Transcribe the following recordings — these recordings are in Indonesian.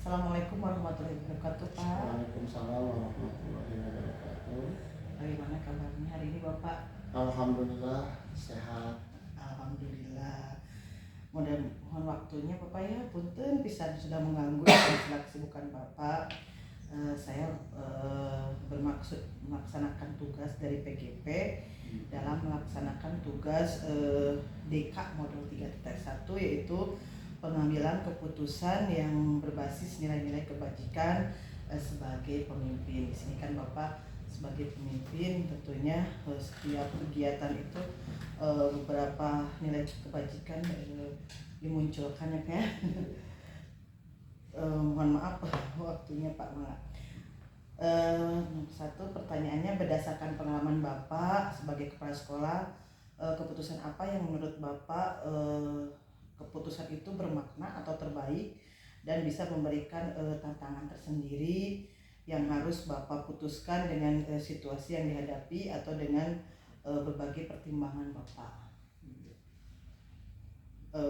Assalamualaikum warahmatullahi wabarakatuh, Pak. Waalaikumsalam warahmatullahi wabarakatuh. Bagaimana kabarnya hari ini, Bapak? Alhamdulillah sehat. Alhamdulillah. Mohon waktunya, Bapak ya. Punten pisan sudah mengganggu dalam kesibukan Bapak. Saya bermaksud melaksanakan tugas dari PGP dalam melaksanakan tugas DK modul 3.1, yaitu pengambilan keputusan yang berbasis nilai-nilai kebajikan sebagai pemimpin. Di sini kan Bapak sebagai pemimpin tentunya setiap kegiatan itu beberapa nilai kebajikan dimunculkan ya Pak. Mohon maaf waktunya Pak satu pertanyaannya, berdasarkan pengalaman Bapak sebagai kepala sekolah, keputusan apa yang menurut Bapak keputusan itu bermakna atau terbaik dan bisa memberikan tantangan tersendiri yang harus Bapak putuskan dengan situasi yang dihadapi atau dengan berbagai pertimbangan Bapak.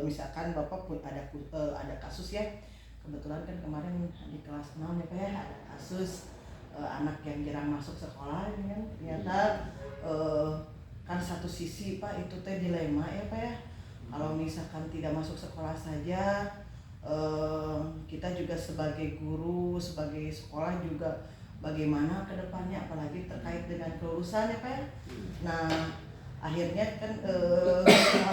Misalkan Bapak pun ada kasus ya, kebetulan kan kemarin di kelas 6 ya Pak ya, ada kasus anak yang jarang masuk sekolah ini kan, ternyata kan satu sisi Pak itu teh dilema ya Pak ya. Kalau misalkan tidak masuk sekolah saja, kita juga sebagai guru, sebagai sekolah juga bagaimana ke depannya, apalagi terkait dengan kelulusan ya Pak ya. Nah, akhirnya kan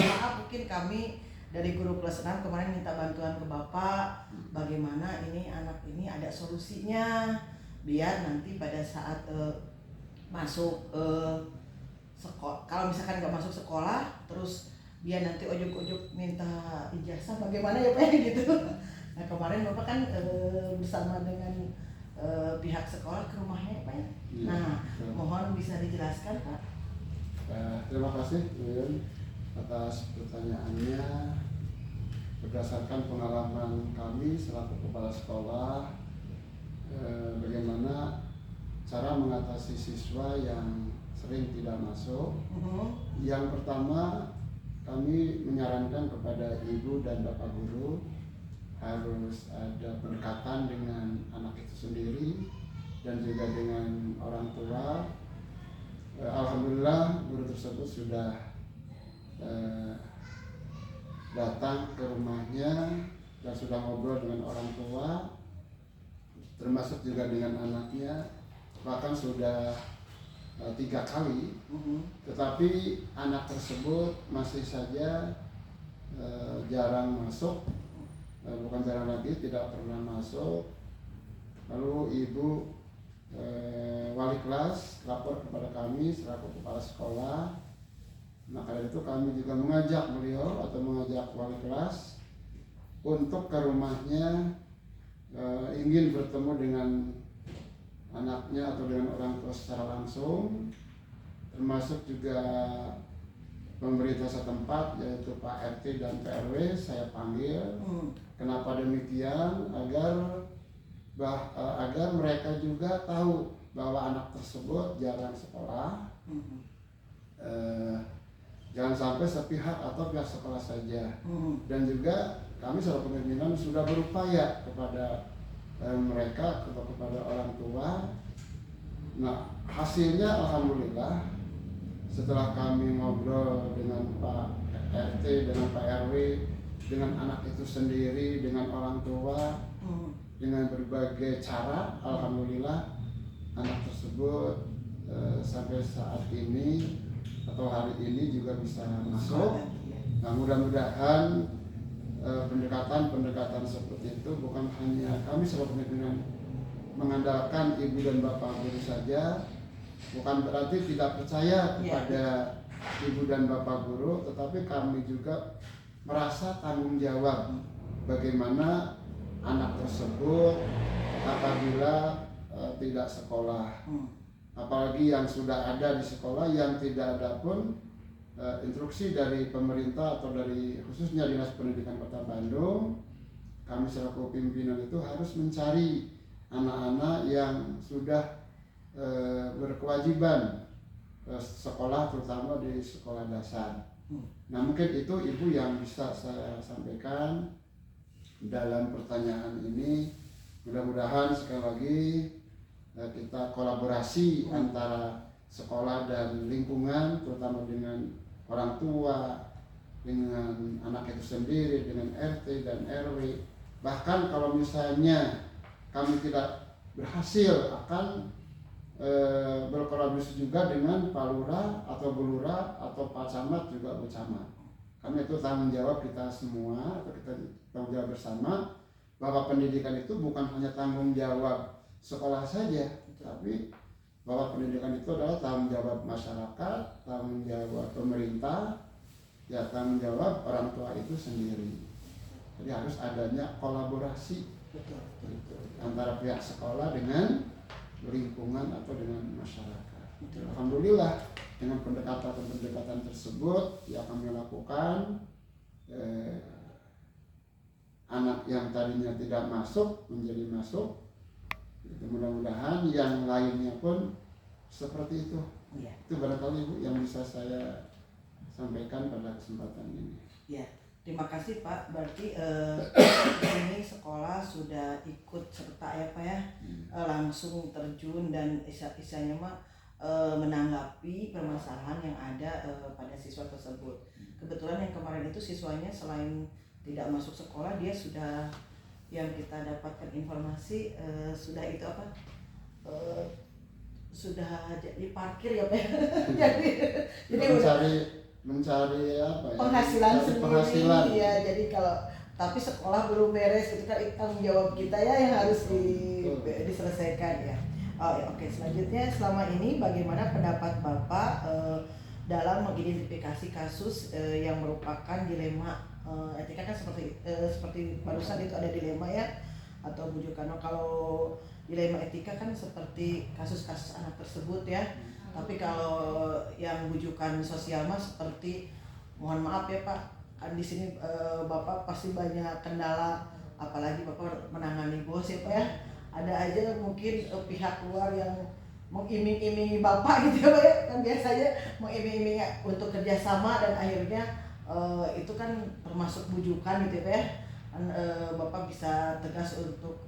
maaf mungkin kami dari guru kelas 6 kemarin minta bantuan ke Bapak, bagaimana ini anak ini ada solusinya, biar nanti pada saat masuk sekolah, kalau misalkan nggak masuk sekolah, terus dia nanti ujuk-ujuk minta ijazah bagaimana ya Pak gitu. Nah kemarin Bapak kan bersama dengan pihak sekolah ke rumahnya ya Pak ya. Nah mohon bisa dijelaskan Pak. Terima kasih Yuyun atas pertanyaannya. Berdasarkan pengalaman kami selaku kepala sekolah, bagaimana cara mengatasi siswa yang sering tidak masuk. Yang pertama, kami menyarankan kepada ibu dan bapak guru harus ada pendekatan dengan anak itu sendiri dan juga dengan orang tua. Alhamdulillah guru tersebut sudah datang ke rumahnya dan sudah ngobrol dengan orang tua, termasuk juga dengan anaknya, bahkan sudah 3 kali, tetapi anak tersebut masih saja jarang masuk, bukan jarang lagi, tidak pernah masuk. Lalu ibu wali kelas lapor kepada kami selaku kepala sekolah. Maka dari itu kami juga mengajak beliau atau mengajak wali kelas untuk ke rumahnya, ingin bertemu dengan anaknya atau dengan orang tua secara langsung, termasuk juga pemerintah setempat yaitu Pak RT dan PRW saya panggil. Kenapa demikian? Agar mereka juga tahu bahwa anak tersebut jarang sekolah. Jangan sampai sepihak atau pihak sekolah saja. Dan juga kami selaku pimpinan sudah berupaya kepada mereka atau kepada orang tua. Nah, hasilnya alhamdulillah setelah kami ngobrol dengan Pak RT, dengan Pak RW, dengan anak itu sendiri, dengan orang tua, dengan berbagai cara, alhamdulillah anak tersebut sampai saat ini atau hari ini juga bisa masuk. Nah, mudah-mudahan pendekatan seperti itu bukan hanya kami selaku pimpinan mengandalkan ibu dan bapak guru saja, bukan berarti tidak percaya kepada ibu dan bapak guru, tetapi kami juga merasa tanggung jawab bagaimana anak tersebut apabila tidak sekolah, apalagi yang sudah ada di sekolah, yang tidak ada pun instruksi dari pemerintah atau dari khususnya Dinas Pendidikan Kota Bandung. Kami selaku pimpinan itu harus mencari anak-anak yang sudah berkewajiban sekolah, terutama di sekolah dasar. Nah, mungkin itu Ibu yang bisa saya sampaikan dalam pertanyaan ini. Mudah-mudahan sekali lagi kita kolaborasi antara sekolah dan lingkungan, terutama dengan orang tua, dengan anak itu sendiri, dengan RT dan RW. Bahkan kalau misalnya kami tidak berhasil, akan berkolaborasi juga dengan Pak Lurah atau Bu Lurah atau Pak Camat juga Bu Camat. Karena itu tanggung jawab kita semua, atau kita tanggung jawab bersama, bahwa pendidikan itu bukan hanya tanggung jawab sekolah saja, tapi bahwa pendidikan itu adalah tanggung jawab masyarakat, tanggung jawab pemerintah, ya tanggung jawab orang tua itu sendiri. Jadi harus adanya kolaborasi antara pihak sekolah dengan lingkungan atau dengan masyarakat. Alhamdulillah dengan pendekatan tersebut yang kami lakukan, anak yang tadinya tidak masuk menjadi masuk. Mudah-mudahan yang lainnya pun seperti itu. Ya. Itu barangkali Bu yang bisa saya sampaikan pada kesempatan ini. Ya, terima kasih Pak. Berarti ini sekolah sudah ikut serta ya Pak ya, langsung terjun dan isanya mah menanggapi permasalahan yang ada pada siswa tersebut. Kebetulan yang kemarin itu siswanya selain tidak masuk sekolah, dia sudah, yang kita dapatkan informasi sudah itu apa, sudah jadi parkir ya Pak. jadi mencari apa ya? Penghasilan sendiri. Penghasilan. Ya, jadi kalau tapi sekolah belum beres, itu kan tanggung jawab kita ya yang harus diselesaikan ya. Oh ya, oke. Selanjutnya, selama ini bagaimana pendapat Bapak dalam mengidentifikasi kasus yang merupakan dilema etika, kan seperti barusan itu ada dilema ya, atau bujukan. Kalau dilema etika kan seperti kasus-kasus anak tersebut ya. Tapi kalau yang bujukan sosial mah seperti, mohon maaf ya Pak, kan di sini Bapak pasti banyak kendala, apalagi Bapak menangani bos ya Pak ya. Ada aja mungkin pihak luar yang mengiming-imingi Bapak gitu ya Pak ya. Kan biasanya mengiming-imingi untuk kerjasama dan akhirnya itu kan termasuk bujukan gitu ya Pak ya. Kan Bapak bisa tegas untuk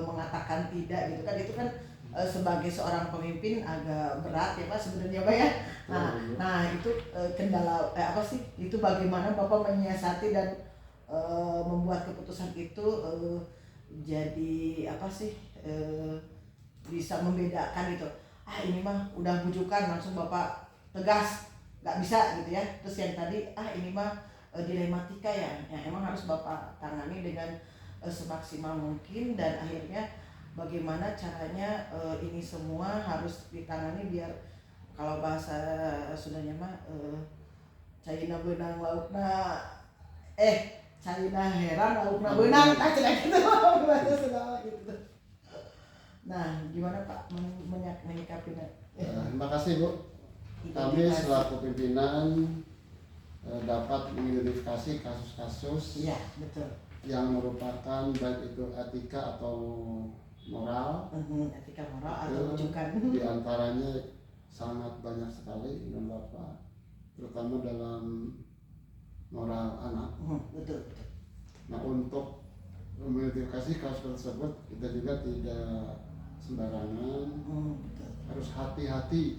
mengatakan tidak gitu kan, itu kan sebagai seorang pemimpin agak berat ya Pak sebenarnya Pak ya. Nah itu kendala itu bagaimana Bapak menyiasati dan membuat keputusan itu jadi bisa membedakan gitu. Ini mah udah bujukan langsung Bapak tegas, nggak bisa gitu ya. Terus yang tadi ini mah dilematika ya, yang emang harus Bapak tangani dengan semaksimal mungkin, dan akhirnya bagaimana caranya ini semua harus ditangani biar, kalau bahasa Sundanya mah caina beunang laukna caina heran laukna beunang, gitu bahasa Sunda gitu. Nah, gimana Pak menyikapinya? Terima kasih Bu. Kami selaku pimpinan dapat mengidentifikasi kasus-kasus yang merupakan baik itu etika atau moral, etika moral atau bujukan. Di antaranya sangat banyak sekali dengan Bapak, terutama dalam moral anak. Betul. Nah, untuk mengidentifikasi kasus tersebut kita juga tidak sembarangan, harus hati-hati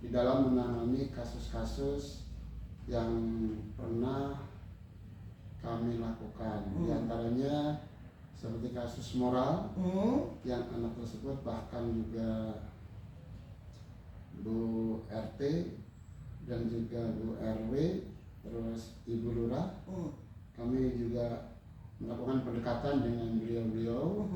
di dalam menangani kasus-kasus yang pernah kami lakukan. Di antaranya seperti kasus moral yang anak tersebut, bahkan juga Bu RT dan juga Bu RW, terus Ibu Lurah, kami juga melakukan pendekatan dengan beliau-beliau.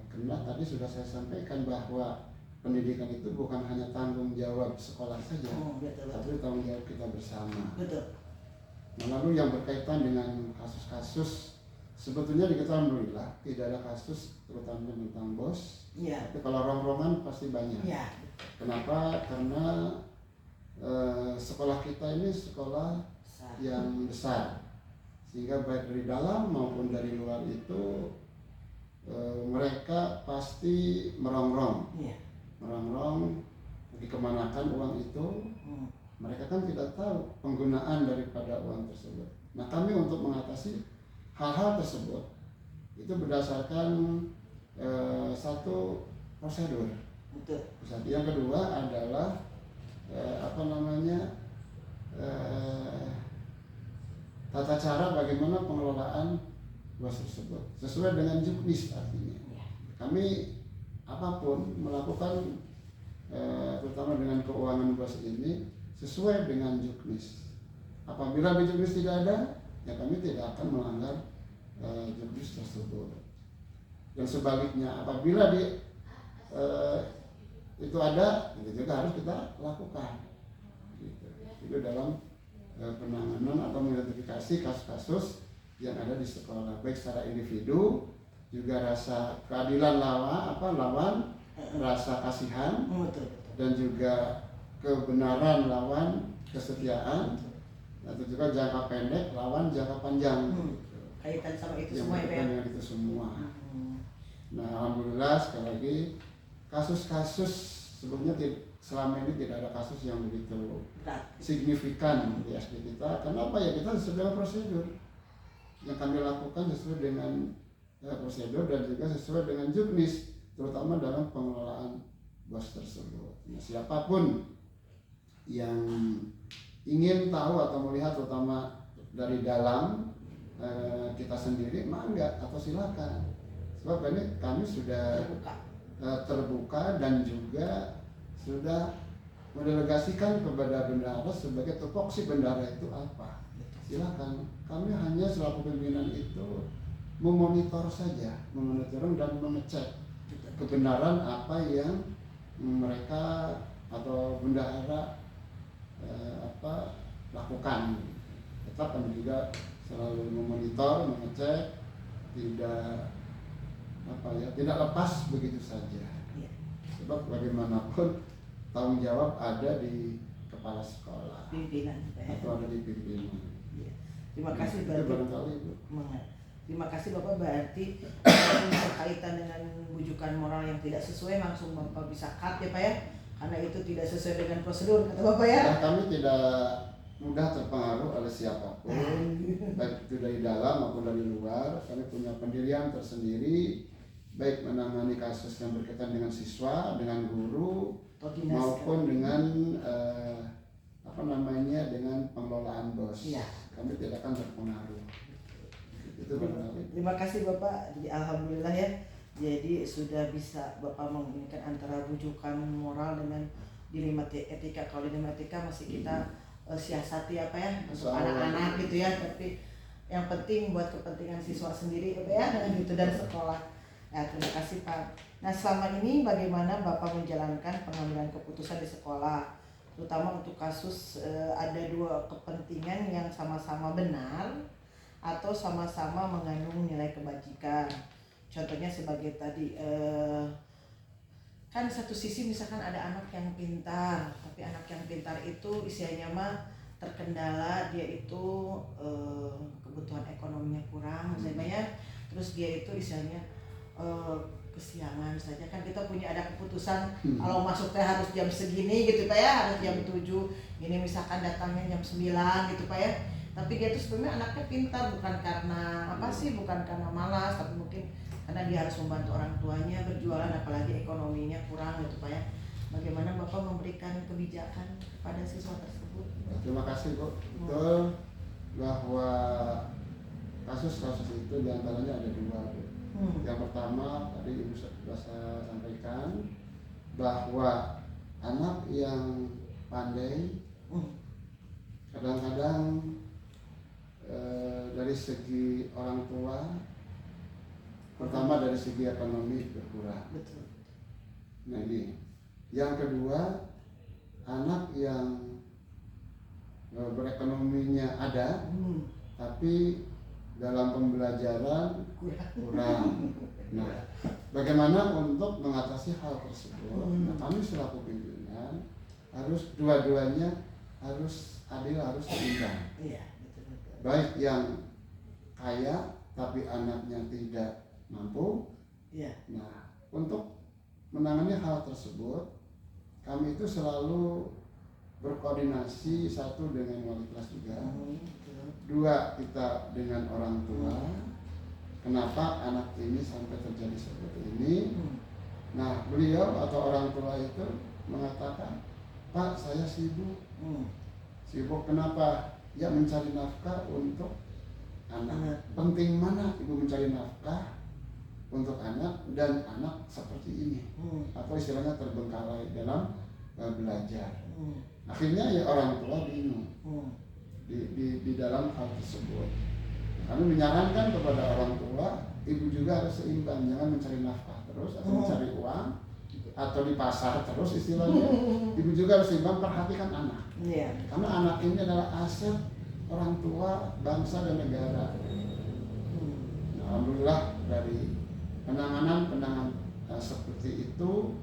Karena tadi sudah saya sampaikan bahwa pendidikan itu bukan hanya tanggung jawab sekolah saja, tapi tanggung jawab kita bersama. Nah, lalu yang berkaitan dengan kasus-kasus, sebetulnya di kita alhamdulillah tidak ada kasus terutama tentang bos. Tapi kalau rong-rongan pasti banyak. Kenapa? Karena sekolah kita ini sekolah yang besar, sehingga baik dari dalam maupun dari luar itu mereka pasti merongrong, dikemanakan uang itu. Mereka kan tidak tahu penggunaan daripada uang tersebut. Nah, kami untuk mengatasi hal-hal tersebut itu berdasarkan satu prosedur. Betul. Yang kedua adalah tata cara bagaimana pengelolaan BOS tersebut sesuai dengan juknis. Artinya kami apapun melakukan terutama dengan keuangan BOS ini sesuai dengan juknis. Apabila di juknis tidak ada, ya kami tidak akan melanggar juknis tersebut. Dan sebaliknya, apabila itu ada, itu juga harus kita lakukan. Gitu. Itu dalam penanganan atau mengidentifikasi kasus-kasus yang ada di sekolah, baik secara individu, juga rasa keadilan lawan, rasa kasihan, dan juga kebenaran lawan kesetiaan, atau juga jangka pendek lawan jangka panjang. Kaitan sama itu yang semua ya, dengan itu semua. Nah, alhamdulillah sekali lagi kasus-kasus sebelumnya selama ini tidak ada kasus yang begitu signifikan di SD kita. Kenapa ya? Kita sesuai dengan prosedur yang kami lakukan, sesuai dengan prosedur dan juga sesuai dengan juknis, terutama dalam pengelolaan BOS tersebut. Nah, siapapun yang ingin tahu atau melihat terutama dari dalam kita sendiri, mangga atau silakan. Sebab ini kami sudah terbuka dan juga sudah mendelegasikan kepada bendahara sebagai tupoksi bendahara itu apa. Silakan. Kami hanya selaku pimpinan itu memonitor saja, memonitor dan mengecek kebenaran apa yang mereka atau bendahara lakukan. Tetap kami juga selalu memonitor, mengecek, tidak lepas begitu saja. Sebab bagaimanapun tanggung jawab ada di kepala sekolah, pimpinan atau ada di pimpinan. Terima kasih Terima kasih Bapak, berarti berkaitan dengan bujukan moral yang tidak sesuai langsung Bapak bisa cut ya Pak ya, karena itu tidak sesuai dengan prosedur kata Bapak ya. Kami tidak mudah terpengaruh oleh siapapun, baik itu dari dalam maupun dari luar. Kami punya pendirian tersendiri, baik menangani kasus yang berkaitan dengan siswa, dengan guru, maupun dengan dengan pengelolaan BOS. Kami tidak akan terpengaruh. Terima kasih Bapak. Jadi alhamdulillah ya. Jadi sudah bisa Bapak menginginkan antara bujukan moral dengan dilema etika. Kalau dilema etika masih kita siasati apa ya untuk anak-anak gitu ya. Tapi yang penting buat kepentingan siswa sendiri apa ya gitu dan sekolah. Nah, terima kasih Pak. Nah, selama ini bagaimana Bapak menjalankan pengambilan keputusan di sekolah, terutama untuk kasus ada dua kepentingan yang sama-sama benar atau sama-sama mengandung nilai kebajikan. Contohnya sebagai tadi kan satu sisi misalkan ada anak yang pintar, tapi anak yang pintar itu istilahnya mah terkendala, dia itu kebutuhan ekonominya kurang misalnya, terus dia itu istilahnya kesiangan saja. Kan kita punya ada keputusan kalau masuk teh harus jam segini gitu Pak ya, harus jam 7 ini misalkan datangnya jam 9 gitu Pak ya. Tapi dia tuh sebenarnya anaknya pintar, bukan karena bukan karena malas, tapi mungkin karena dia harus membantu orang tuanya berjualan, apalagi ekonominya kurang gitu Pak ya. Bagaimana Bapak memberikan kebijakan kepada siswa tersebut? Terima kasih Bu. Betul bahwa kasus-kasus itu diantaranya ada dua Bu. Yang pertama tadi Ibu sudah saya sampaikan bahwa anak yang pandai kadang-kadang dari segi orang tua, pertama dari segi ekonomi berkurang. Betul. Nah ini. Yang kedua, anak yang berekonominya ada, tapi dalam pembelajaran kurang. Nah, bagaimana untuk mengatasi hal tersebut? Nah, kami selaku pimpinan harus dua-duanya harus adil, harus seimbang. Baik yang kaya tapi anaknya tidak mampu. Nah, untuk menangani hal tersebut, kami itu selalu berkoordinasi, satu dengan wali kelas juga, dua kita dengan orang tua, kenapa anak ini sampai terjadi seperti ini. Nah, beliau atau orang tua itu mengatakan, Pak, saya sibuk. Sibuk kenapa? Ya mencari nafkah untuk anak. Penting mana ibu mencari nafkah untuk anak dan anak seperti ini, atau istilahnya terbengkalai dalam belajar. Akhirnya ya orang tua bingung di dalam hal tersebut. Kami menyarankan kepada orang tua, ibu juga harus seimbang, jangan mencari nafkah terus atau mencari uang atau di pasar terus istilahnya. Ibu juga harus seimbang, perhatikan anak. Karena anak ini adalah aset orang tua, bangsa dan negara. Alhamdulillah dari penanganan seperti itu,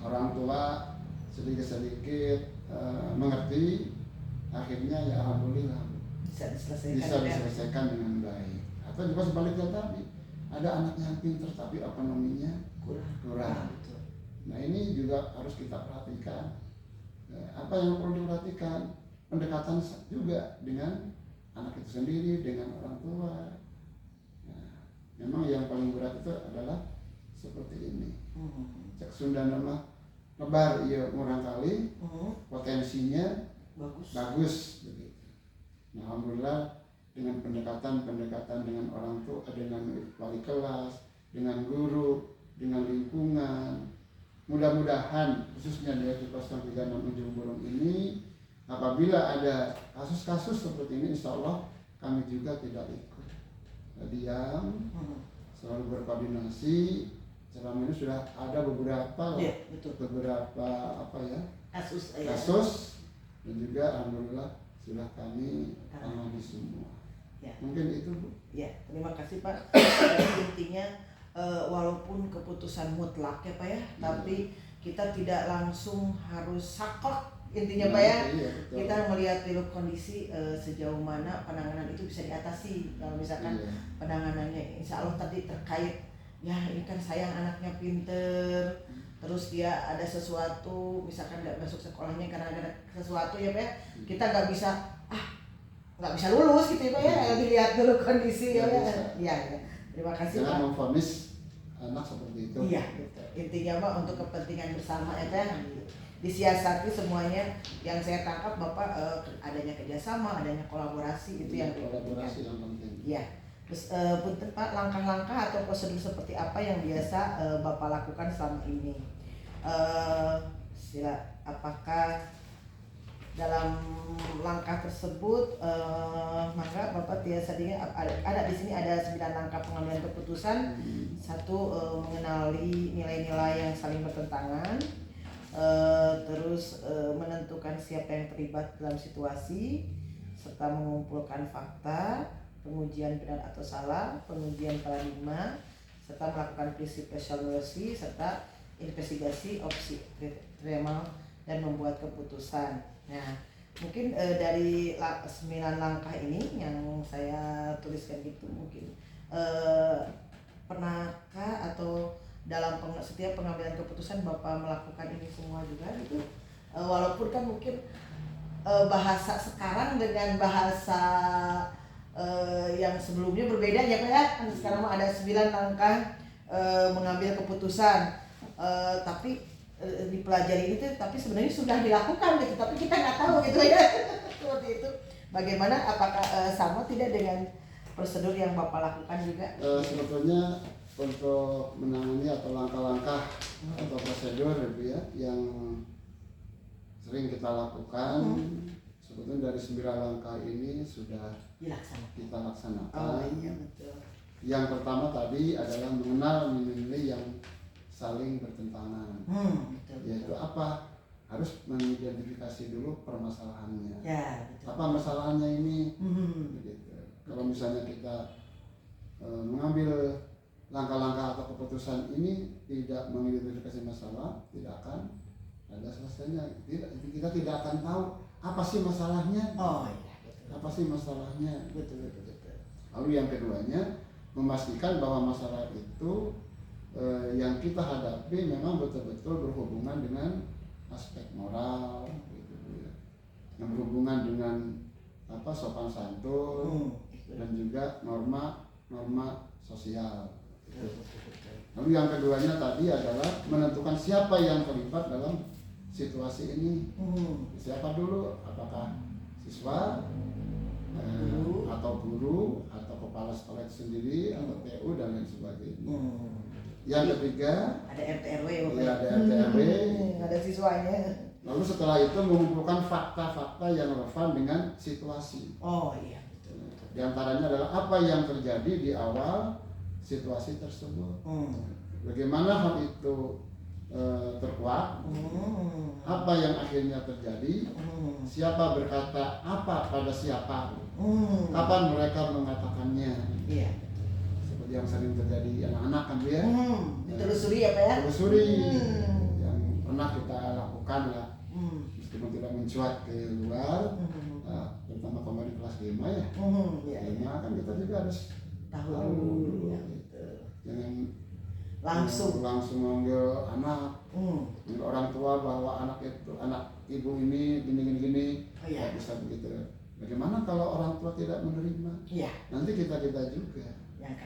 orang tua sedikit-sedikit mengerti, akhirnya ya alhamdulillah bisa diselesaikan dengan baik. Atau juga sebaliknya tadi, ada anak yang pintar tapi ekonominya kurang. Nah ini juga harus kita perhatikan. Apa yang perlu diperhatikan? Pendekatan juga dengan anak itu sendiri, dengan orang tua. Nah, memang yang paling berat itu adalah seperti ini. Cek Sunda nama lebar, iya murang kali, potensinya bagus begitu. Nah, alhamdulillah dengan pendekatan dengan orang tua, dengan wali kelas, dengan guru, dengan lingkungan, mudah-mudahan khususnya di RT 036 Ujung Berung ini, apabila ada kasus-kasus seperti ini, insya Allah kami juga tidak ikut diam, selalu berkoordinasi. Selama ini sudah ada beberapa kasus dan juga alhamdulillah sudah kami tangani semua. Mungkin itu Bu. Terima kasih Pak. Intinya walaupun keputusan mutlak ya Pak ya, tapi kita tidak langsung harus saklek intinya Pak ya. Kita melihat dulu kondisi sejauh mana penanganan itu bisa diatasi. Kalau misalkan penanganannya insya Allah tadi terkait, ya ini kan sayang anaknya pinter, terus dia ada sesuatu, misalkan nggak masuk sekolahnya karena ada sesuatu ya Pak ya, kita nggak bisa lulus gitu ya Pak ya, dilihat dulu kondisi ya. Terima kasih Pak. Jangan memvonis anak seperti itu. Iya gitu. Intinya Pak untuk kepentingan bersama ya Pak, disiasati semuanya. Yang saya tangkap Bapak adanya kerjasama, adanya kolaborasi itu yang kolaborasi yang penting. Iya. Terus punten Pak, langkah-langkah atau prosedur seperti apa yang biasa Bapak lakukan selama ini? Apakah dalam langkah tersebut maka Bapak biasanya ada di sini ada 9 langkah pengambilan keputusan. Satu, mengenali nilai-nilai yang saling bertentangan, terus menentukan siapa yang terlibat dalam situasi, serta mengumpulkan fakta, pengujian benar atau salah, pengujian paradigma, serta melakukan prinsip evaluasi, serta investigasi opsi ekstremal dan membuat keputusan. Nah, mungkin dari 9 langkah ini yang saya tuliskan gitu, mungkin pernahkah atau dalam setiap pengambilan keputusan Bapak melakukan ini semua juga gitu? Walaupun kan mungkin bahasa sekarang dengan bahasa yang sebelumnya berbeda ya Pak ya. Kan sekarang ada 9 langkah mengambil keputusan, tapi dipelajari itu, tapi sebenarnya sudah dilakukan gitu, tapi kita nggak tahu gitu ya. Seperti itu. Bagaimana, apakah sama tidak dengan prosedur yang Bapak lakukan juga? Sebetulnya untuk menangani atau langkah-langkah atau prosedur ya yang sering kita lakukan, sebetulnya dari 9 langkah ini sudah kita laksanakan. Oh iya betul. Yang pertama tadi adalah mengenal nilai yang saling bertentangan. Betul. Yaitu apa? Harus mengidentifikasi dulu permasalahannya. Ya, betul. Apa masalahnya ini? Gitu. Kalau misalnya kita mengambil langkah-langkah atau keputusan ini tidak mengidentifikasi masalah, tidak akan ada selesainya. Kita tidak akan tahu apa sih masalahnya. Oh iya betul. Apa sih masalahnya? Betul. Lalu yang keduanya, memastikan bahwa masalah itu yang kita hadapi memang betul-betul berhubungan dengan aspek moral, gitu ya. Yang berhubungan dengan sopan santun dan juga norma norma sosial. Lalu yang keduanya tadi adalah menentukan siapa yang terlibat dalam situasi ini. Siapa dulu? Apakah siswa atau guru atau kepala sekolah itu sendiri atau PU dan lain sebagainya. Yang ketiga ada RT RW, ada RT RW, ada siswanya. Lalu setelah itu mengumpulkan fakta-fakta yang relevan dengan situasi. Oh iya, betul. Di antaranya adalah apa yang terjadi di awal situasi tersebut. Bagaimana hal itu terkuak, apa yang akhirnya terjadi, siapa berkata apa pada siapa, kapan mereka mengatakannya. Iya. Seperti yang sering terjadi anak-anak kan ya. Ditelusuri apa ya? Telusuri yang pernah kita lakukan lah, meskipun tidak mencuat ke luar, terutama kemarin kelas 5 ya. 5 kan kita juga harus tahu dulu. Ya, jangan langsung manggil anak, orang tua bahwa anak ibu ini gini. Tidak bisa begitu. Bagaimana kalau orang tua tidak menerima? Iya. Nanti kita juga.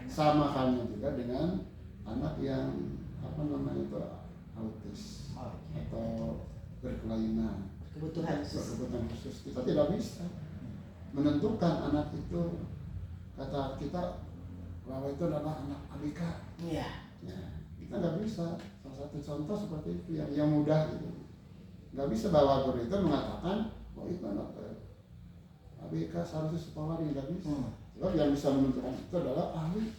Sama halnya juga dengan anak yang autis atau berkelainan, kebutuhan khusus. Kita tidak bisa menentukan anak itu, kata kita bahwa itu adalah anak ABK. Iya. Ya, kita nggak bisa. Salah satu contoh seperti itu yang mudah gitu. Nggak bisa bahwa guru itu mengatakan, oh itu anak ABK seharusnya sekolah ini, nggak bisa. Sebab yang bisa menentukan itu adalah ahli.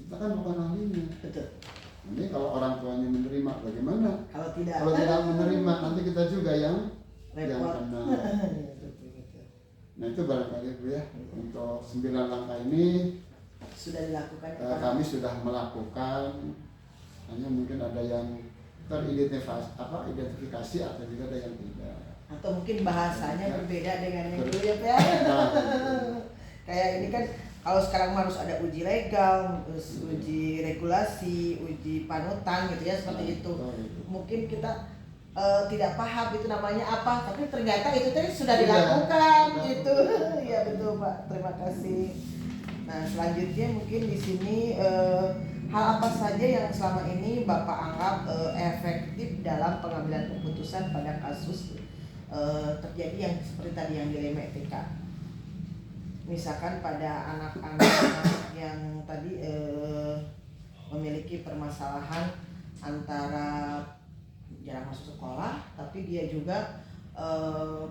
Kita kan bukan ahlinya. Betul. Ini kalau orang tuanya menerima bagaimana? Kalau tidak menerima nanti kita juga yang repot. Kena. Nah itu barangkali Bu ya, untuk 9 langkah ini sudah dilakukan. Kami sudah melakukan, hanya mungkin ada yang identifikasi atau juga ada yang tidak. Atau mungkin bahasanya berbeda dengan yang dulu ya Pak. Kayak ini kan kalau sekarang harus ada uji legal, uji regulasi, uji panutan gitu ya, seperti itu. Mungkin kita tidak paham itu namanya apa, tapi ternyata itu tadi sudah dilakukan gitu. Ya betul Pak, terima kasih. Nah selanjutnya mungkin di sini hal apa saja yang selama ini Bapak anggap efektif dalam pengambilan keputusan pada kasus terjadi yang seperti tadi yang dilema etika. Misalkan pada anak-anak yang tadi memiliki permasalahan antara jarang masuk sekolah, tapi dia juga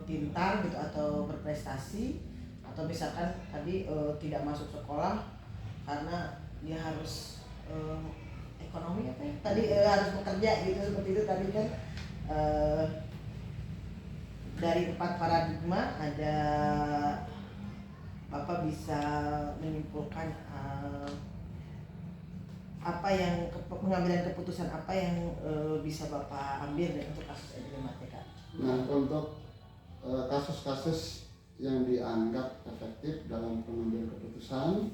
pintar gitu atau berprestasi, atau misalkan tadi tidak masuk sekolah karena dia harus ekonomi apa ya? Tadi harus bekerja gitu, seperti itu tadi kan. Dari 4 paradigma ada Bapak bisa menyimpulkan apa yang pengambilan keputusan apa yang bisa Bapak ambil untuk kasus dilematika. Nah untuk kasus-kasus yang dianggap efektif dalam pengambilan keputusan,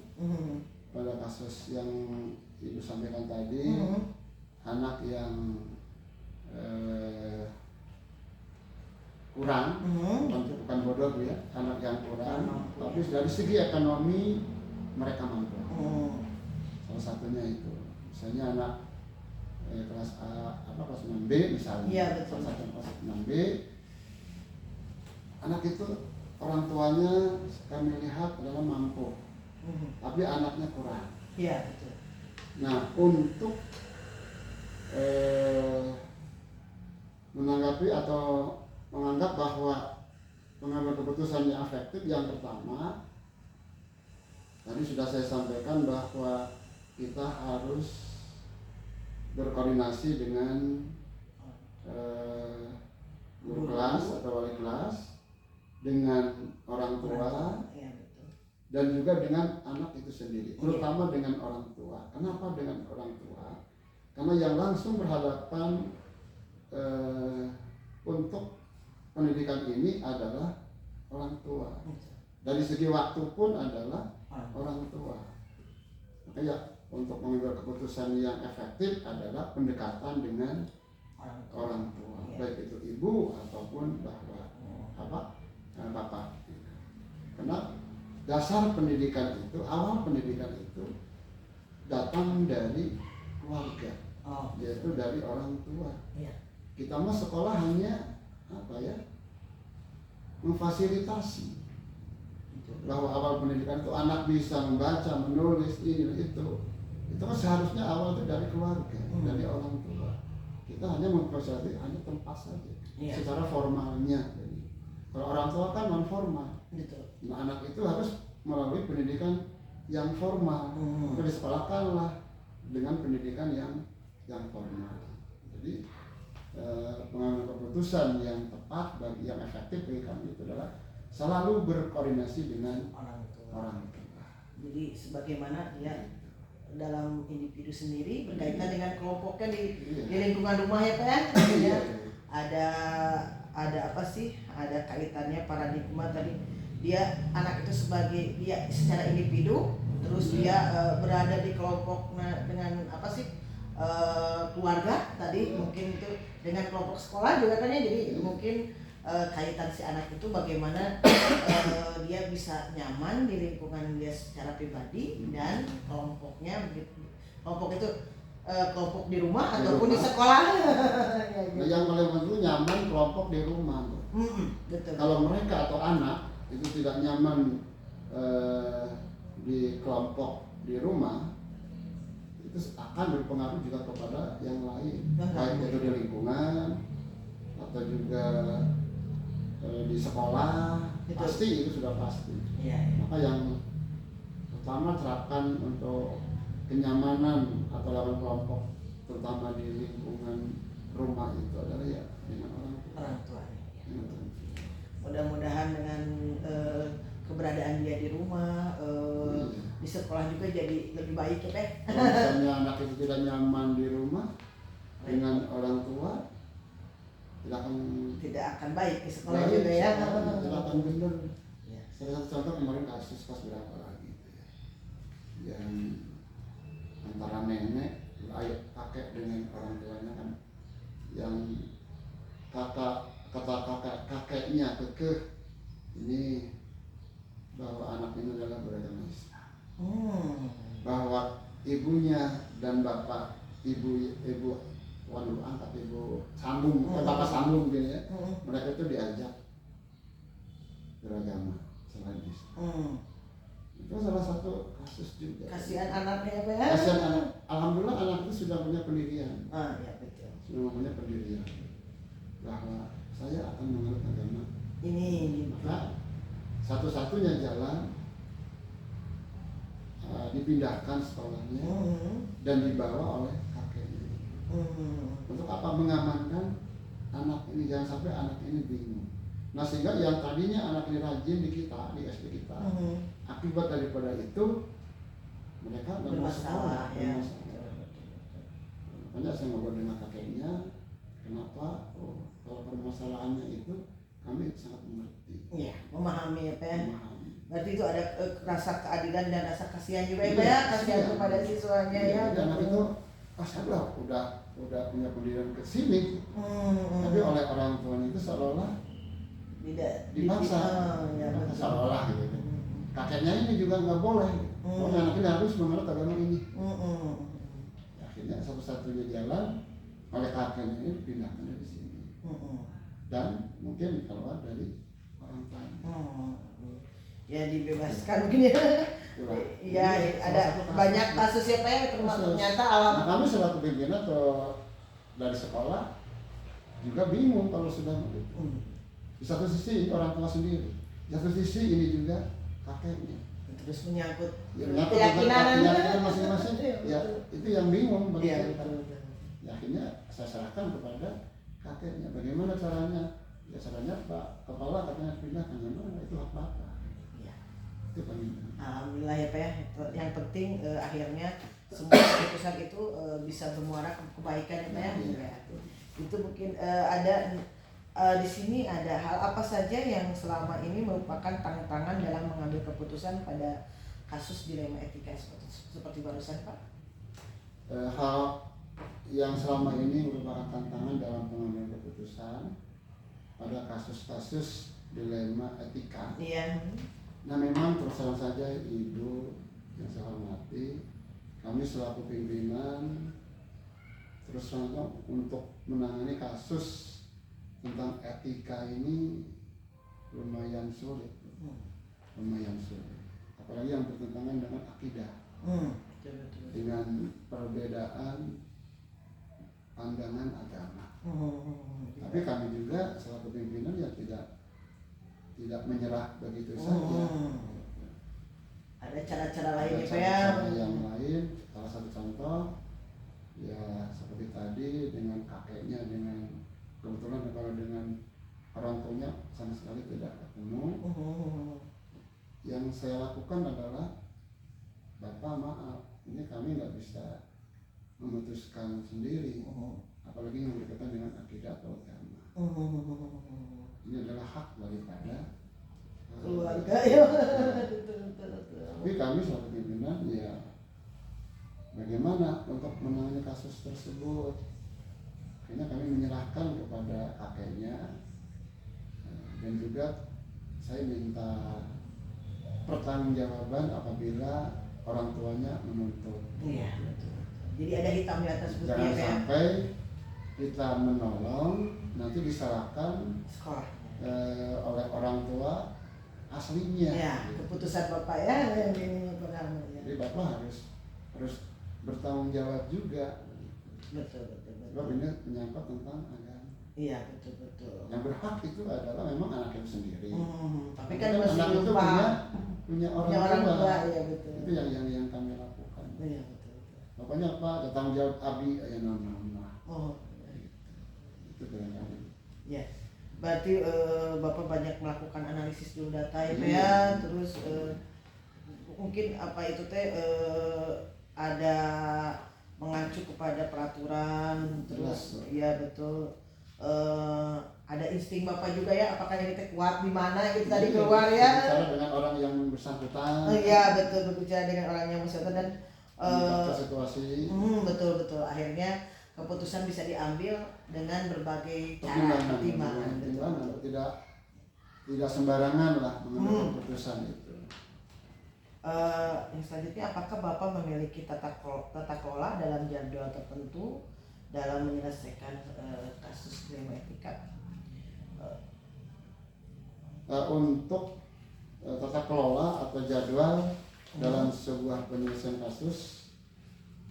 pada kasus yang Ibu sampaikan tadi, anak yang kurang, bukan bodoh Bu ya, anak yang kurang, tapi dari segi ekonomi mereka mampu. Salah satunya itu, misalnya anak kelas kelas 6B misalnya. Iya, betul. Salah satu kelas 6B, anak itu orang tuanya kami lihat adalah mampu, tapi anaknya kurang. Iya betul. Nah untuk menanggapi atau menganggap bahwa pengambilan keputusan yang efektif, yang pertama tadi sudah saya sampaikan bahwa kita harus berkoordinasi dengan guru kelas atau wali kelas, dengan orang tua, dan juga dengan anak itu sendiri, terutama dengan orang tua. Kenapa dengan orang tua? Karena yang langsung berhadapan untuk pendidikan ini adalah orang tua. Dari segi waktu pun adalah orang tua. Makanya untuk mengambil keputusan yang efektif adalah pendekatan dengan orang tua, baik itu ibu ataupun bapak. Karena dasar pendidikan itu, awal pendidikan itu datang dari keluarga, yaitu dari orang tua. Iya. Kita mah sekolah hanya apa ya, memfasilitasi bahwa awal pendidikan itu anak bisa membaca, menulis, ini itu kan seharusnya awal itu dari keluarga, dari orang tua. Kita hanya memfasilitasi, hanya tempat saja, secara formalnya. Jadi, kalau orang tua kan non formal, nah anak itu harus melalui pendidikan yang formal, disekolahkanlah dengan pendidikan yang formal. Jadi pengambilan keputusan yang tepat bagi yang efektif bagi kami itu adalah selalu berkoordinasi dengan orang tua. Jadi sebagaimana dia dalam individu sendiri berkaitan dengan kelompoknya di lingkungan rumah ya Pak ya. Ada apa sih? Ada kaitannya paradigma tadi. Dia anak itu sebagai dia secara individu, terus dia berada di kelompok dengan apa sih? Keluarga tadi mungkin itu dengan kelompok sekolah juga kan ya, jadi mungkin kaitan si anak itu bagaimana dia bisa nyaman di lingkungan dia secara pribadi dan kelompoknya, kelompok itu kelompok di rumah ataupun di sekolah. Nah, yang paling penting nyaman kelompok di rumah. Betul. Kalau mereka atau anak itu tidak nyaman di kelompok di rumah, itu akan berpengaruh juga kepada yang lain, baik itu di lingkungan atau juga di sekolah. Betul. Pasti itu sudah pasti. Maka yang pertama terapkan untuk kenyamanan atau lawan kelompok, terutama di lingkungan rumah itu adalah ya dengan orang tua. Mudah-mudahan dengan keberadaan dia di rumah, di sekolah juga jadi lebih baik ya Teh. Kalau misalnya anak itu tidak nyaman di rumah dengan orang tua, tidak akan baik di sekolah juga ya. Tidak akan benar. Salah satu contoh kemarin kasus pas berapa lagi yang antara nenek, kakek dengan orang tuanya kan, yang kakeknya kekeh ini bahwa anak ini adalah beragama Islam, bahwa ibunya dan bapak ibu angkat ibu sambung, bapak sambung gini ya, mereka itu diajak beragama selain Islam. Itu salah satu kasus juga. Kasihan anaknya apa ya? Kasihan anak. Alhamdulillah anak itu sudah punya pendirian. Ya betul. Sudah punya pendirian bahwa saya akan menganut agama ini. Maka satu-satunya jalan dipindahkan sekolahnya dan dibawa oleh kakeknya. Untuk apa? Mengamankan anak ini, jangan sampai anak ini bingung. Nah sehingga yang tadinya anak ini rajin di kita, di SD kita, akibat daripada itu mereka nggak mau sekolah. Makanya saya ngobrol dengan kakeknya, kenapa? Kalau permasalahannya itu kami sangat mengerti. Iya, memahami ya Pak. Memahami. Berarti itu ada rasa keadilan dan rasa kasihan juga ya Pak ya, kasihan kepada siswanya ya. Anak itu masalah udah punya pendirian ke sini, tapi oleh orang tuanya itu seolah-olah dipaksa, seolah gitu. Kakeknya ini juga nggak boleh, anak ini harus menganut agama ini. Akhirnya satu-satunya jalan oleh kakeknya ini pindahkan dari sini, dan mungkin keluar dari orang tuanya. Ya dibebaskan mungkin ya. Iya, ada banyak kasus ya Pak ya, ternyata alam. Nah kami selaku pimpinan atau dari sekolah juga bingung kalau sudah begitu. Di satu sisi orang tua sendiri, di satu sisi ini juga kakeknya. Terus menyangkut keyakinan masing-masing. Ya itu yang bingung bagi kita. Ya, akhirnya saya serahkan kepada kakeknya. Bagaimana caranya? Ya caranya Pak Kepala katanya pindahkan, mana itu hak Bapak. Itu penting. Alhamdulillah ya Pak ya. Yang penting akhirnya semua keputusan itu bisa bermuara ke kebaikan ya Pak ya. Itu mungkin ada di sini ada hal apa saja yang selama ini merupakan tantangan dalam mengambil keputusan pada kasus dilema etika seperti barusan Pak? Hal yang selama ini merupakan tantangan dalam pengambilan keputusan pada kasus-kasus dilema etika. Iya. Nah memang terus terang saja Ibu yang saya hormati, kami selaku pimpinan terus terang untuk menangani kasus tentang etika ini lumayan sulit, lumayan sulit. Apalagi yang bertentangan dengan akidah, Betul. dengan perbedaan pandangan agama. Tapi kami juga selaku pimpinan ya tidak menyerah begitu saja. Ada cara-cara lain Ada ya Pak ya. cara yang lain. Salah satu contoh ya seperti tadi dengan kakeknya, dengan kebetulan kalau dengan orang tuanya sama sekali tidak ketemu. Yang saya lakukan adalah, Bapak maaf, ini kami nggak bisa memutuskan sendiri, apalagi yang berkaitan dengan akidah atau agama. Ini adalah hak daripada Keluarga ya. Tapi kami selaku pimpinan ya bagaimana untuk menangani kasus tersebut. Akhirnya kami menyerahkan kepada kakeknya, dan juga saya minta pertanggungjawaban apabila orang tuanya menuntut. Iya. Jadi ada hitam di atas putih Jangan ya Pak ya. sampai kita menolong nanti disalahkan Sekolah. oleh orang tua aslinya. Ya, keputusan Bapak ya yang ini pertama ya. Jadi Bapak harus bertanggung jawab juga. Betul. Sebab ini menyangkut tentang agama. Iya, betul. Yang berhak itu adalah memang anak itu sendiri. Tapi kan masih anak itu lupa punya orang tua. Iya betul. Itu yang kami lakukan. Iya betul. Pokoknya apa? Tanggung jawab abi ya nama. Oh. Itu dengan kami. Ya. Berarti Bapak banyak melakukan analisis dulu data ya Pak Iya. ya. Terus mungkin apa itu teh ada mengacu kepada peraturan, terus ya betul. Ada insting Bapak juga ya, apakah ini teh kuat di mana gitu tadi keluar ya. Bicara dengan orang yang bersangkutan. Iya betul, berbicara dengan orang yang bersangkutan dan situasi. Betul. Akhirnya keputusan bisa diambil dengan berbagai cara pertimbangan. Tidak sembarangan lah mengambil keputusan itu. Yang selanjutnya, apakah Bapak memiliki tata kelola dalam jadwal tertentu dalam menyelesaikan kasus dilema etika? Untuk tata kelola atau jadwal dalam sebuah penyelesaian kasus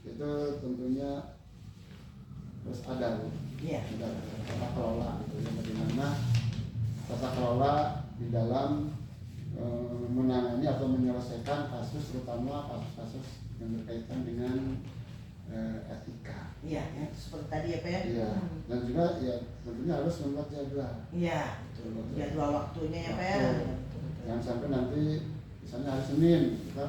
itu tentunya harus ada, ada tata kelola itu yang bagaimana tata kelola di dalam menangani atau menyelesaikan kasus, terutama kasus-kasus yang berkaitan dengan etika. Iya, ya, seperti tadi ya Pak ya. Iya. Dan juga ya tentunya harus membuat jadwal. Iya, betul. Jadwal waktunya ya Pak ya. Jangan sampai nanti misalnya hari Senin kita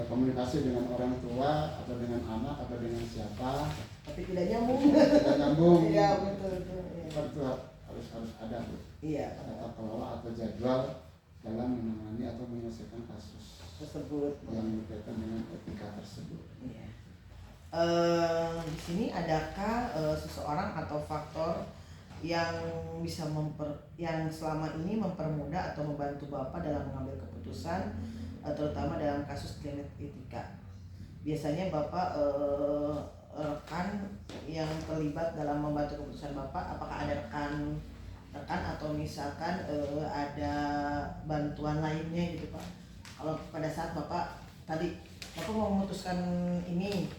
komunikasi dengan orang tua atau dengan anak atau dengan siapa, tapi tidak nyambung. Iya betul. Itu harus ada tata kelola atau jadwal dalam menangani atau menyelesaikan kasus tersebut yang berkaitan dengan etika tersebut. Iya. Di sini adakah seseorang atau faktor yang bisa yang selama ini mempermudah atau membantu Bapak dalam mengambil keputusan, terutama dalam kasus dilema etika? Biasanya Bapak rekan yang terlibat dalam membantu keputusan Bapak, apakah ada rekan atau misalkan ada bantuan lainnya gitu Pak? Kalau pada saat Bapak mau memutuskan ini,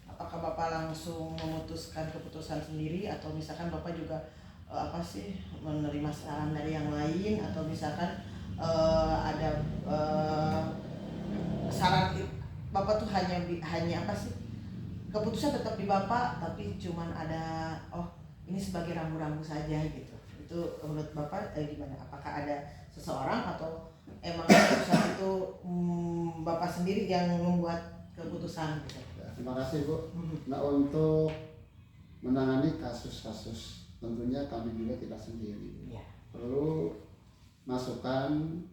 apakah Bapak langsung memutuskan keputusan sendiri atau misalkan Bapak juga menerima saran dari yang lain, atau misalkan ada saran Bapak tuh hanya keputusan tetap di Bapak tapi cuman ada ini sebagai rambu-rambu saja gitu. Itu menurut Bapak gimana? Apakah ada seseorang atau emang keputusan itu Bapak sendiri yang membuat keputusan gitu? Ya, terima kasih Bu. Nah, untuk menangani kasus-kasus tentunya kami juga tidak sendiri. Ya. Perlu masukan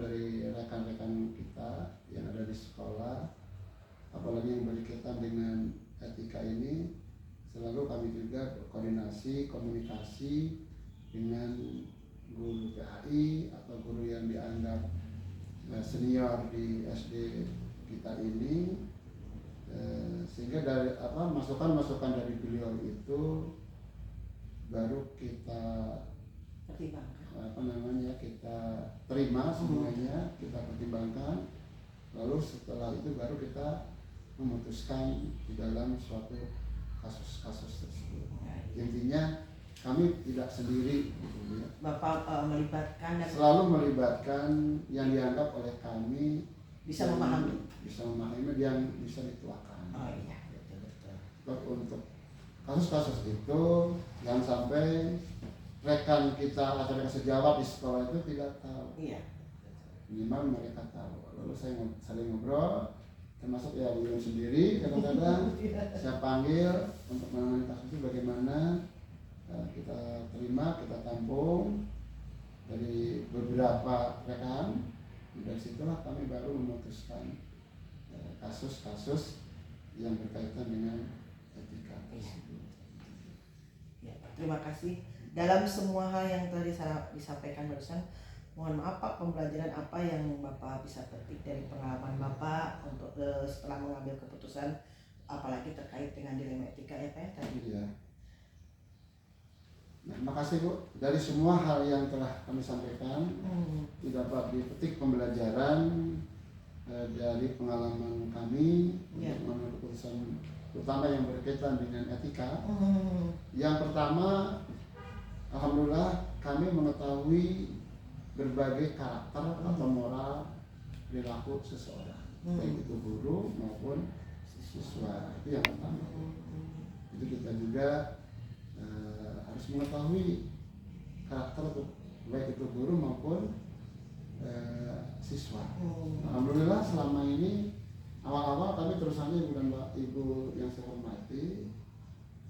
dari rekan-rekan kita yang ada di sekolah, apalagi yang berkaitan dengan etika ini. Selalu kami juga berkoordinasi, komunikasi dengan guru PAI atau guru yang dianggap senior di SD kita ini, sehingga dari masukan-masukan dari beliau itu baru kita kita terima semuanya, kita pertimbangkan, lalu setelah itu baru kita memutuskan di dalam suatu kasus-kasus tersebut. Intinya kami tidak sendiri, gitu ya. Bapak melibatkan dan selalu melibatkan yang dianggap oleh kami bisa memahami yang bisa dituakan. Oh iya, betul. Untuk kasus-kasus itu jangan sampai rekan kita atau rekan sejawat di sekolah itu tidak tahu. Iya. Minimal mereka tahu. Lalu saya saling ngobrol, termasuk ya William sendiri kadang-kadang saya panggil untuk menangani kasus itu bagaimana, kita terima, kita tampung dari beberapa rekan. Dari situlah kami baru memutuskan kasus-kasus yang berkaitan dengan etika tersebut. Ya, terima kasih. Dalam semua hal yang tadi disampaikan barusan, mohon maaf Pak, pembelajaran apa yang Bapak bisa petik dari pengalaman Bapak untuk setelah mengambil keputusan, apalagi terkait dengan dilema etika ya Pak ya tadi? Iya. Nah, makasih Bu. Dari semua hal yang telah kami sampaikan, dapat dipetik pembelajaran dari pengalaman kami untuk mengambil keputusan, terutama yang berkaitan dengan etika. Yang pertama, alhamdulillah kami mengetahui berbagai karakter atau moral perilaku seseorang, baik itu guru maupun siswa. Itu yang pertama. Itu kita juga harus mengetahui karakter baik itu guru maupun siswa. Alhamdulillah selama ini awal-awal kami terusannya ibu yang saya hormati,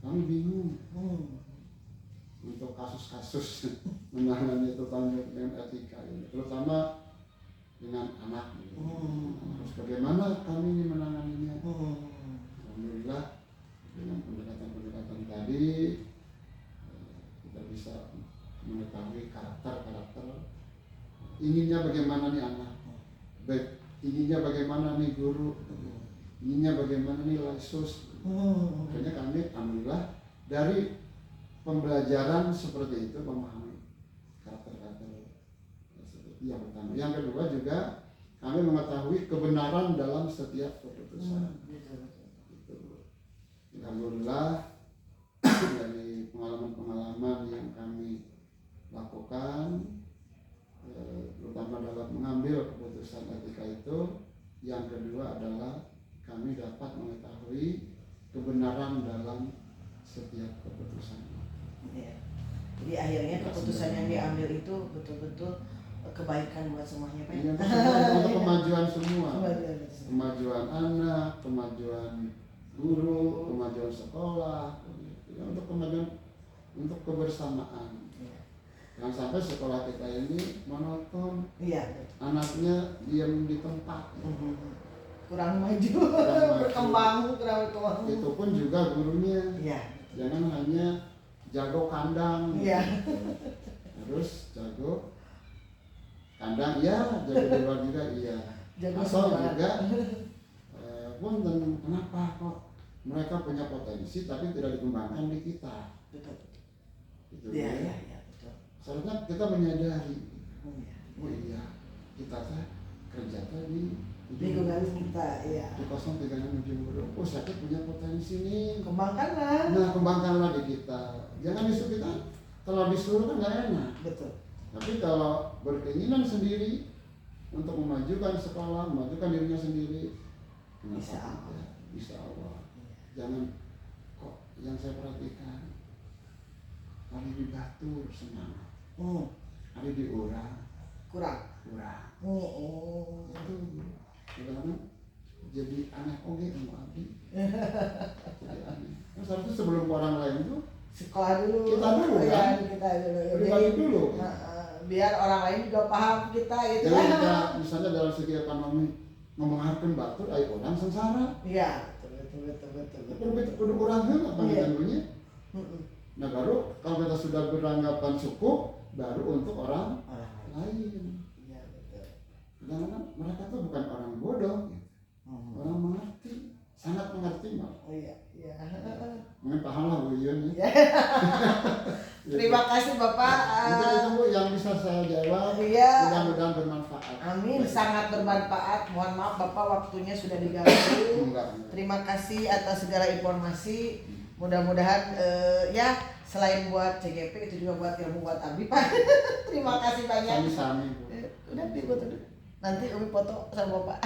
kami bingung untuk kasus-kasus menangani terutama dengan etika ini, terutama dengan anak. Terus bagaimana kami ini menanganinya? Alhamdulillah dengan pendekatan-pendekatan tadi kita bisa mengetahui karakter inginnya bagaimana nih anak, baik inginnya bagaimana nih guru, inginnya bagaimana nih lasus. Makanya kami alhamdulillah dari pembelajaran seperti itu memahami karakter seperti yang pertama. Yang kedua juga kami mengetahui kebenaran dalam setiap keputusan. Alhamdulillah dari pengalaman-pengalaman yang kami lakukan, terutama dalam mengambil keputusan etika itu, yang kedua adalah kami dapat mengetahui kebenaran dalam setiap keputusan. Ya. Jadi akhirnya keputusan yang diambil itu betul-betul kebaikan buat semuanya Pak. Iya, untuk kemajuan semua. Kemajuan anak, kemajuan guru, kemajuan sekolah, ya, untuk kemajuan, untuk kebersamaan. Jangan sampai sekolah kita ini monoton. Iya. Anaknya diam di tempat. Kurang maju, berkembang, kurang berkembang. Itu pun juga gurunya. Iya. Jangan hanya jago kandang. Iya. Harus jago kandang, iya, jago di luar juga, iya. Atau juga kenapa kok mereka punya potensi tapi tidak dikembangkan di kita. Betul. Gitu, iya. Seharusnya kita menyadari, oh iya, kita kerja tadi lingkungan kita, iya. Di 0360, oh saya punya potensi nih. Kembangkanlah. Nah, kembangkanlah di kita. Jangan disuruh kita, kalau disuruh kan nggak enak. Betul. Tapi kalau berkeinginan sendiri untuk memajukan sekolah, memajukan dirinya sendiri, bisa Allah. Bisa Allah. Jangan kok yang saya perhatikan, kali di Batur semangat. Ada di orang kurang. Itu kadang jadi aneh oke sama Abi. Jadi aneh. Terus harusnya sebelum orang lain tuh sekolah dulu. Kita dulu kan. Kita dulu. Pribadi dulu. Biar orang lain juga paham kita gitu. Jadi kita misalnya dalam segi ekonomi mengharapkan Batur, ayo orang sengsara. Iya, betul. Kudu kurang apa dulunya. Nah baru kalau kita sudah beranggapan suku, baru untuk orang Orang lain. lain. Iya betul. Karena mereka tuh bukan orang bodoh, gitu. Orang mengerti, sangat mengerti malah. Oh iya, iya. Mungkin paham lah Bu Yun ya. Terima kasih Bapak. Mungkin itu Bu yang bisa saya jawab. Iya. Mudah-mudahan bermanfaat. Amin, Baik. sangat bermanfaat. Mohon maaf Bapak waktunya sudah diganggu. Enggak. Terima kasih atas segala informasi. Mudah-mudahan ya selain buat CGP itu juga buat ilmu buat Abi Pak. Terima kasih banyak. Sami-sami Bu. Udah Bi foto dulu. Nanti Umi foto sama Bapak.